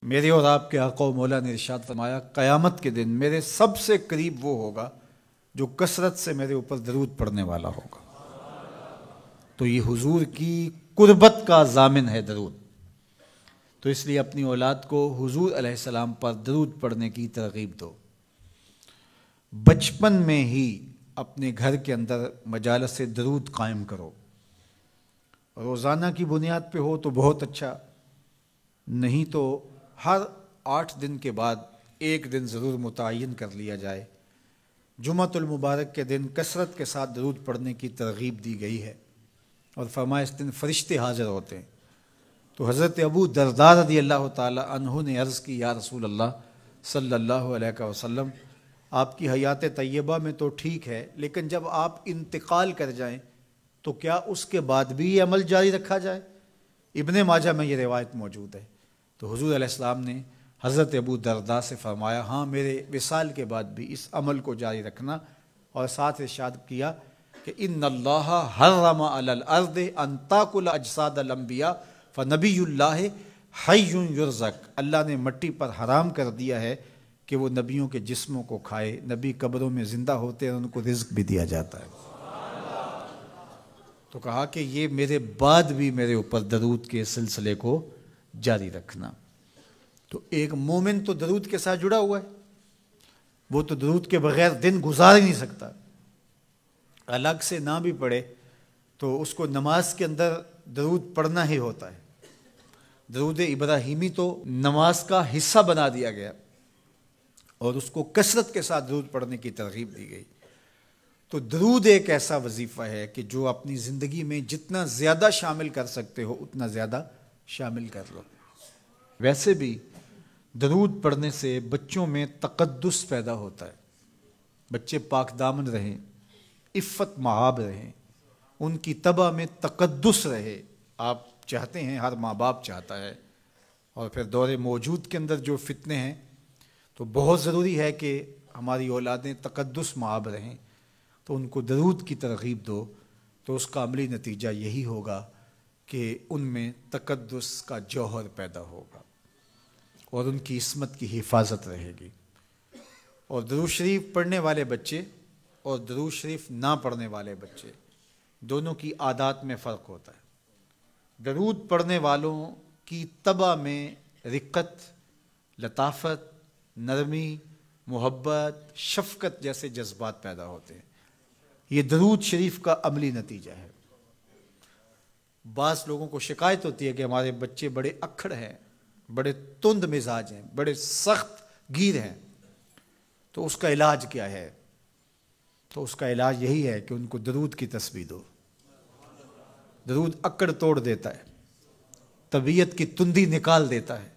میرے اور آپ کے آقا و مولا نے ارشاد فرمایا قیامت کے دن میرے سب سے قریب وہ ہوگا جو کثرت سے میرے اوپر درود پڑھنے والا ہوگا۔ تو یہ حضور کی قربت کا ضامن ہے درود، تو اس لیے اپنی اولاد کو حضور علیہ السلام پر درود پڑھنے کی ترغیب دو۔ بچپن میں ہی اپنے گھر کے اندر مجالس درود قائم کرو، روزانہ کی بنیاد پہ ہو تو بہت اچھا، نہیں تو ہر 8 دن کے بعد ایک دن ضرور متعین کر لیا جائے۔ جمعۃ المبارک کے دن کثرت کے ساتھ درود پڑھنے کی ترغیب دی گئی ہے، اور فرمایا اس دن فرشتے حاضر ہوتے ہیں۔ تو حضرت ابو درداء رضی اللہ تعالی عنہ نے عرض کی یا رسول اللہ صلی اللہ علیہ وسلم، آپ کی حیات طیبہ میں تو ٹھیک ہے، لیکن جب آپ انتقال کر جائیں تو کیا اس کے بعد بھی یہ عمل جاری رکھا جائے؟ ابن ماجہ میں یہ روایت موجود ہے۔ تو حضور علیہ السلام نے حضرت ابو درداء سے فرمایا ہاں میرے وصال کے بعد بھی اس عمل کو جاری رکھنا، اور ساتھ ارشاد کیا کہ ان اللہ حرم علی الارض ان تاکل اجساد الانبیاء فنبی اللہ حی یرزق، اللہ نے مٹی پر حرام کر دیا ہے کہ وہ نبیوں کے جسموں کو کھائے، نبی قبروں میں زندہ ہوتے ہیں، ان کو رزق بھی دیا جاتا ہے۔ تو کہا کہ یہ میرے بعد بھی میرے اوپر درود کے سلسلے کو جاری رکھنا۔ تو ایک مومن تو درود کے ساتھ جڑا ہوا ہے، وہ تو درود کے بغیر دن گزار ہی نہیں سکتا، الگ سے نہ بھی پڑھے تو اس کو نماز کے اندر درود پڑھنا ہی ہوتا ہے۔ درود ابراہیمی تو نماز کا حصہ بنا دیا گیا، اور اس کو کثرت کے ساتھ درود پڑھنے کی ترغیب دی گئی۔ تو درود ایک ایسا وظیفہ ہے کہ جو اپنی زندگی میں جتنا زیادہ شامل کر سکتے ہو اتنا زیادہ شامل کر لو۔ ویسے بھی درود پڑھنے سے بچوں میں تقدس پیدا ہوتا ہے، بچے پاک دامن رہیں، عفت مآب رہیں، ان کی طبع میں تقدس رہے۔ آپ چاہتے ہیں، ہر ماں باپ چاہتا ہے، اور پھر دور موجود کے اندر جو فتنے ہیں تو بہت ضروری ہے کہ ہماری اولادیں تقدس مآب رہیں، تو ان کو درود کی ترغیب دو، تو اس کا عملی نتیجہ یہی ہوگا کہ ان میں تقدس کا جوہر پیدا ہوگا، اور ان کی عصمت کی حفاظت رہے گی۔ اور درود شریف پڑھنے والے بچے اور درود شریف نہ پڑھنے والے بچے دونوں کی عادات میں فرق ہوتا ہے۔ درود پڑھنے والوں کی طبع میں رقت، لطافت، نرمی، محبت، شفقت جیسے جذبات پیدا ہوتے ہیں۔ یہ درود شریف کا عملی نتیجہ ہے۔ بعض لوگوں کو شکایت ہوتی ہے کہ ہمارے بچے بڑے اکھڑ ہیں، بڑے تند مزاج ہیں، بڑے سخت گیر ہیں، تو اس کا علاج کیا ہے؟ تو اس کا علاج یہی ہے کہ ان کو درود کی تسبیح دو۔ درود اکڑ توڑ دیتا ہے، طبیعت کی تندی نکال دیتا ہے،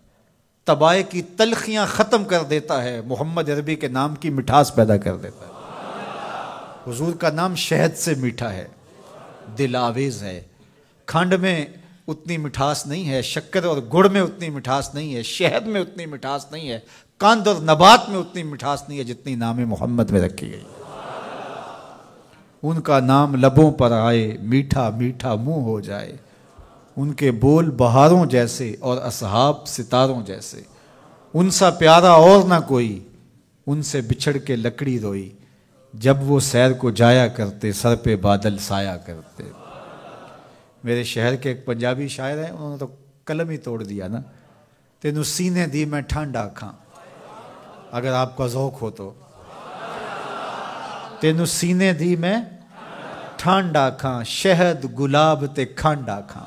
طبائع کی تلخیاں ختم کر دیتا ہے، محمد عربی کے نام کی مٹھاس پیدا کر دیتا ہے۔ حضور کا نام شہد سے میٹھا ہے، دل آویز ہے، کھنڈ میں اتنی مٹھاس نہیں ہے، شکر اور گڑ میں اتنی مٹھاس نہیں ہے، شہد میں اتنی مٹھاس نہیں ہے، قند اور نبات میں اتنی مٹھاس نہیں ہے جتنی نام محمد میں رکھی گئی۔ ان کا نام لبوں پر آئے، میٹھا میٹھا منہ ہو جائے، ان کے بول بہاروں جیسے اور اصحاب ستاروں جیسے، ان سا پیارا اور نہ کوئی، ان سے بچھڑ کے لکڑی روئی، جب وہ سیر کو جایا کرتے سر پہ بادل سایا کرتے۔ میرے شہر کے ایک پنجابی شاعر ہیں، انہوں نے تو قلم ہی توڑ دیا نا، تینوں سینے دی میں ٹھنڈ آکھاں، اگر آپ کا ذوق ہو تو، تینوں سینے دی میں ٹھنڈ آکھاں، شہد گلاب تے کھنڈ آکھاں،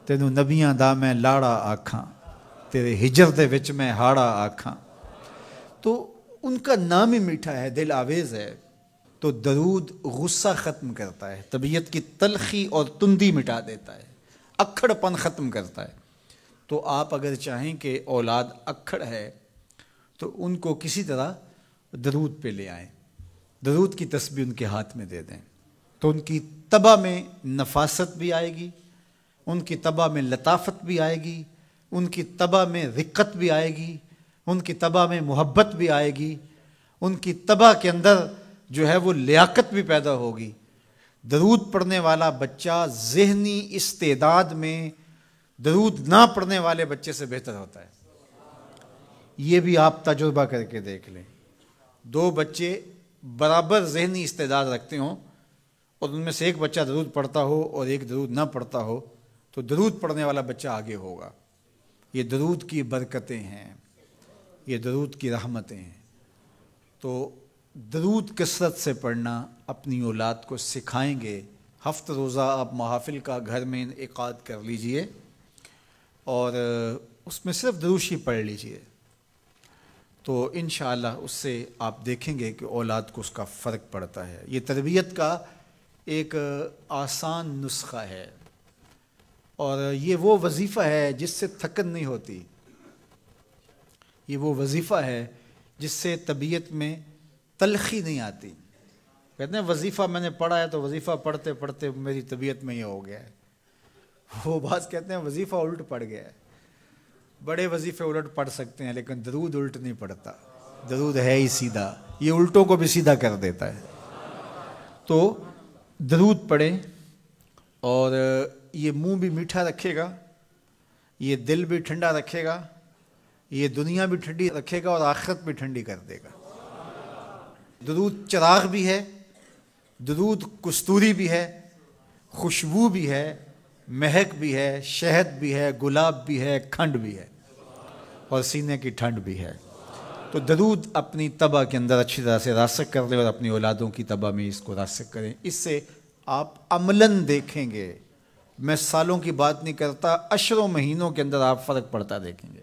تینوں نبیاں دا میں لاڑا آکھاں، تیرے ہجر دے وچ میں ہاڑا آکھاں۔ تو ان کا نام ہی میٹھا ہے، دل آویز ہے۔ تو درود غصہ ختم کرتا ہے، طبیعت کی تلخی اور تندی مٹا دیتا ہے، اکھڑ پن ختم کرتا ہے۔ تو آپ اگر چاہیں کہ اولاد اکھڑ ہے تو ان کو کسی طرح درود پہ لے آئیں، درود کی تسبیح ان کے ہاتھ میں دے دیں، تو ان کی طبع میں نفاست بھی آئے گی، ان کی طبع میں لطافت بھی آئے گی، ان کی طبع میں رقت بھی آئے گی، ان کی طبع میں محبت بھی آئے گی، ان کی طبع کے اندر جو ہے وہ لیاقت بھی پیدا ہوگی۔ درود پڑھنے والا بچہ ذہنی استعداد میں درود نہ پڑھنے والے بچے سے بہتر ہوتا ہے۔ یہ بھی آپ تجربہ کر کے دیکھ لیں، دو بچے برابر ذہنی استعداد رکھتے ہوں اور ان میں سے ایک بچہ درود پڑھتا ہو اور ایک درود نہ پڑھتا ہو تو درود پڑھنے والا بچہ آگے ہوگا۔ یہ درود کی برکتیں ہیں، یہ درود کی رحمتیں ہیں۔ تو درود کثرت سے پڑھنا اپنی اولاد کو سکھائیں گے۔ ہفتہ روزہ آپ محافل کا گھر میں انعقاد کر لیجئے اور اس میں صرف دروشی پڑھ لیجئے، تو انشاءاللہ اس سے آپ دیکھیں گے کہ اولاد کو اس کا فرق پڑتا ہے۔ یہ تربیت کا ایک آسان نسخہ ہے اور یہ وہ وظیفہ ہے جس سے تھکن نہیں ہوتی، یہ وہ وظیفہ ہے جس سے طبیعت میں تلخی نہیں آتی۔ کہتے ہیں وظیفہ میں نے پڑھا ہے تو وظیفہ پڑھتے پڑھتے میری طبیعت میں یہ ہو گیا ہے، وہ بعض کہتے ہیں وظیفہ الٹ پڑ گیا ہے۔ بڑے وظیفے الٹ پڑھ سکتے ہیں لیکن درود الٹ نہیں پڑھتا، درود ہے ہی سیدھا، یہ الٹوں کو بھی سیدھا کر دیتا ہے۔ تو درود پڑھیں اور یہ منہ بھی میٹھا رکھے گا، یہ دل بھی ٹھنڈا رکھے گا، یہ دنیا بھی ٹھنڈی رکھے گا اور آخرت بھی ٹھنڈی کر دے گا۔ درود چراغ بھی ہے، درود کستوری بھی ہے، خوشبو بھی ہے، مہک بھی ہے، شہد بھی ہے، گلاب بھی ہے، کھنڈ بھی ہے اور سینے کی ٹھنڈ بھی ہے۔ تو درود اپنی طبع کے اندر اچھی طرح سے راسخ کر لیں اور اپنی اولادوں کی طبع میں اس کو راسخ کریں۔ اس سے آپ عملاً دیکھیں گے، میں سالوں کی بات نہیں کرتا، اشروں مہینوں کے اندر آپ فرق پڑتا دیکھیں گے۔